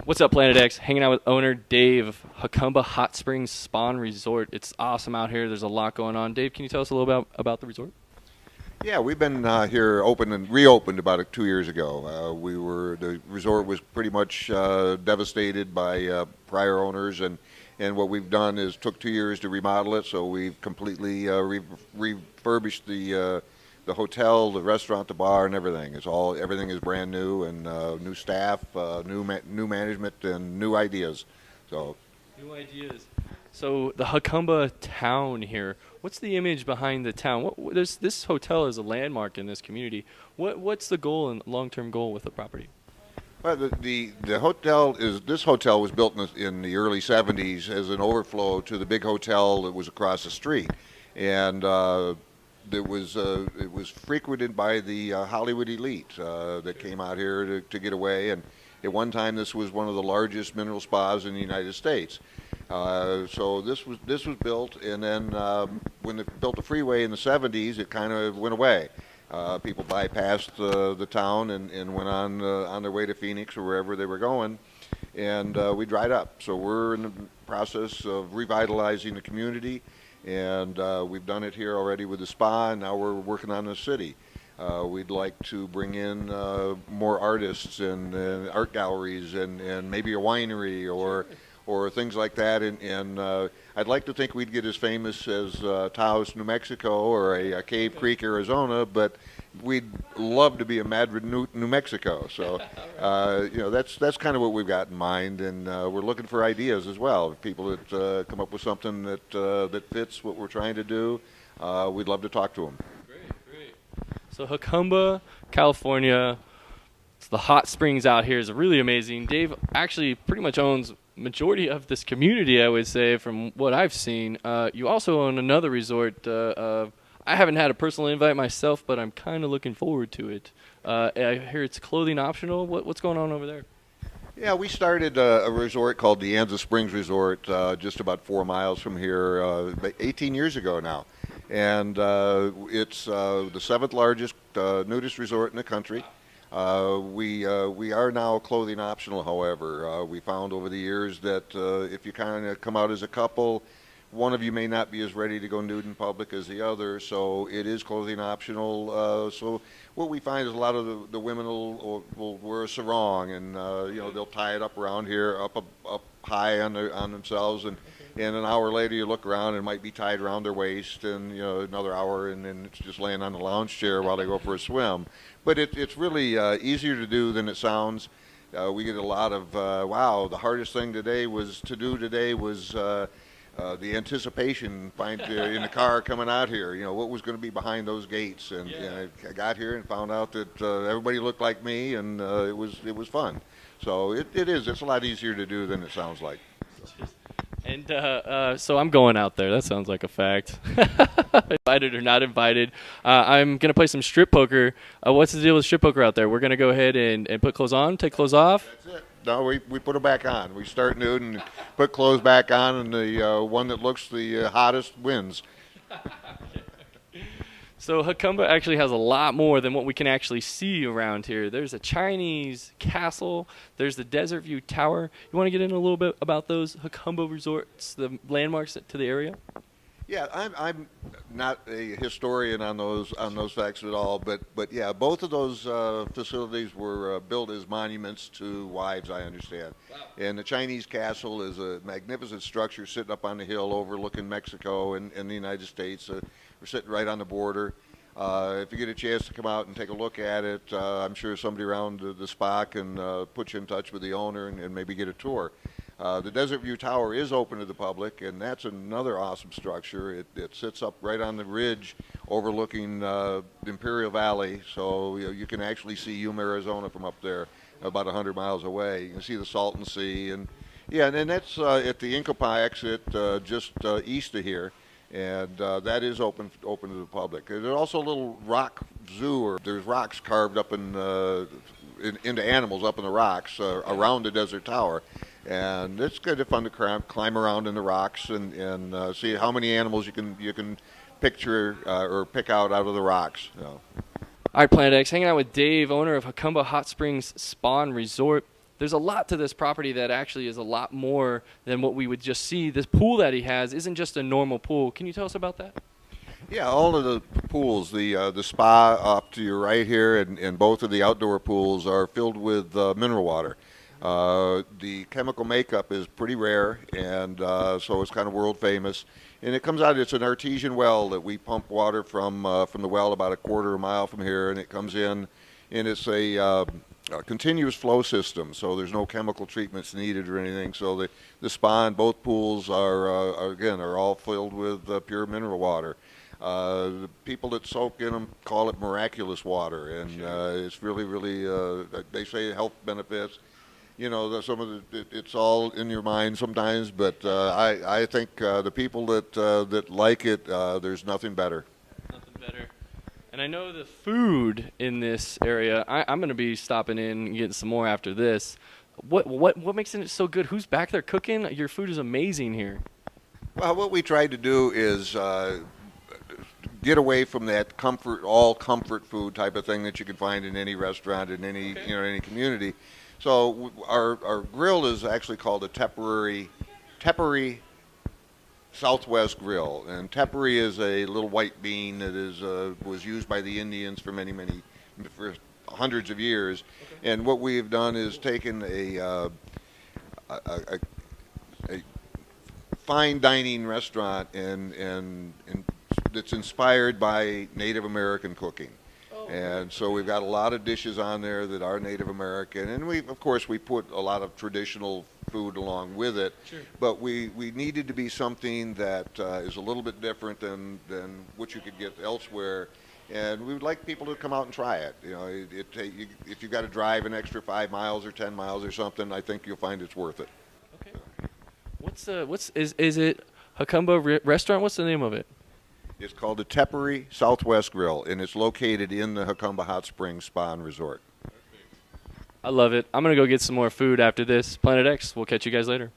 What's up, Planet X? Hanging out with owner Dave of Jacumba Hot Springs Spa and Resort. It's awesome out here. There's a lot going on. Dave, can you tell us a little about the resort? Yeah, we've been here open and reopened about 2 years ago. The resort was pretty much devastated by prior owners, and what we've done is took 2 years to remodel it. So we've completely refurbished the hotel, the restaurant, the bar, and everything. Everything is brand new and new staff, new management, and new ideas. So New ideas. So the Jacumba town here. What's the image behind the town? This hotel is a landmark in this community. What's the goal and long-term goal with the property? well, the hotel is this hotel was built in the early '70s as an overflow to the big hotel that was across the street, and it was frequented by the Hollywood elite that came out here to get away. And at one time, this was one of the largest mineral spas in the United States. So this was built, and then when they built the freeway in the '70s, it kind of went away. People bypassed the town and went on their way to Phoenix or wherever they were going, and we dried up. So we're in the process of revitalizing the community, and we've done it here already with the spa, and now we're working on the city. We'd like to bring in more artists and art galleries and maybe a winery or things like that. And I'd like to think we'd get as famous as Taos, New Mexico, or a Cave Creek, Arizona, but we'd love to be a Madrid, New Mexico. So, that's kind of what we've got in mind, and we're looking for ideas as well. People that come up with something that fits what we're trying to do, we'd love to talk to them. Great. So Jacumba, California. So the hot springs out here is really amazing. Dave actually pretty much owns majority of this community, I would say, from what I've seen. You also own another resort. I haven't had a personal invite myself, but I'm kind of looking forward to it. I hear it's clothing optional. What's going on over there? Yeah, we started a resort called the Anza Springs Resort just about 4 miles from here 18 years ago now. And it's the seventh largest nudist resort in the country. We are now clothing optional, however. We found over the years that if you kind of come out as a couple, one of you may not be as ready to go nude in public as the other, so it is clothing optional. So what we find is a lot of the women will wear a sarong, and they'll tie it up around here, up high on themselves, and an hour later you look around and it might be tied around their waist, and another hour and then it's just laying on the lounge chair while they go for a swim. But it's really easier to do than it sounds. We get a lot of wow. The hardest thing to do today was the anticipation in the car coming out here. What was going to be behind those gates, and I got here and found out that everybody looked like me, and it was fun. So it's a lot easier to do than it sounds like. And so I'm going out there. That sounds like a fact. Invited or not invited. I'm going to play some strip poker. What's the deal with strip poker out there? We're going to go ahead and put clothes on, take clothes off? That's it. No, we put them back on. We start nude and put clothes back on, and the one that looks the hottest wins. So Jacumba actually has a lot more than what we can actually see around here. There's a Chinese castle. There's the Desert View Tower. You want to get in a little bit about those Jacumba resorts, the landmarks to the area? Yeah, I'm not a historian on those facts at all, but yeah, both of those facilities were built as monuments to wives, I understand. Wow. And the Chinese castle is a magnificent structure sitting up on the hill overlooking Mexico and the United States. We're sitting right on the border. If you get a chance to come out and take a look at it, I'm sure somebody around the spa can put you in touch with the owner and maybe get a tour. The Desert View Tower is open to the public, and that's another awesome structure. It sits up right on the ridge overlooking the Imperial Valley, so you can actually see Yuma, Arizona from up there, about 100 miles away. You can see the Salton Sea, and that's at the Incapa exit just east of here. And that is open to the public. There's also a little rock zoo, or there's rocks carved up into animals up in the rocks around the Desert Tower, and it's kind of fun to climb around in the rocks and see how many animals you can picture or pick out of the rocks. All right, Planet X, hanging out with Dave, owner of Jacumba Hot Springs Spa and Resort. there's a lot to this property that actually is a lot more than what we would just see. This pool that he has isn't just a normal pool. Can you tell us about that? Yeah, all of the pools, the spa up to your right here, and both of the outdoor pools are filled with mineral water. The chemical makeup is pretty rare, and so it's kind of world famous. And it comes out. It's an artesian well that we pump water from the well about a quarter of a mile from here, and it comes in, and it's a continuous flow system. So there's no chemical treatments needed or anything. So the spa in both pools are all filled with pure mineral water. The people that soak in them call it miraculous water, and it's really, really. They say health benefits. You know, it's all in your mind sometimes, but I think the people that like it, there's nothing better. Nothing better. And I know the food in this area. I'm going to be stopping in and getting some more after this. What makes it so good? Who's back there cooking? Your food is amazing here. Well, what we tried to do is get away from that all comfort food type of thing that you can find in any restaurant in any any community. So our grill is actually called a Tepary Southwest Grill, and tepary is a little white bean that was used by the Indians for for hundreds of years. Okay. And what we have done is taken a fine dining restaurant and that's inspired by Native American cooking. And so we've got a lot of dishes on there that are Native American, and we put a lot of traditional food along with it. Sure. But we needed to be something that is a little bit different than what you could get elsewhere, and we would like people to come out and try it. You know, if you've got to drive an extra 5 miles or 10 miles or something, I think you'll find it's worth it. Okay. Is it Jacumba restaurant? What's the name of it? It's called the Tepary Southwest Grill, and it's located in the Jacumba Hot Springs Spa and Resort. I love it. I'm going to go get some more food after this. Planet X, we'll catch you guys later.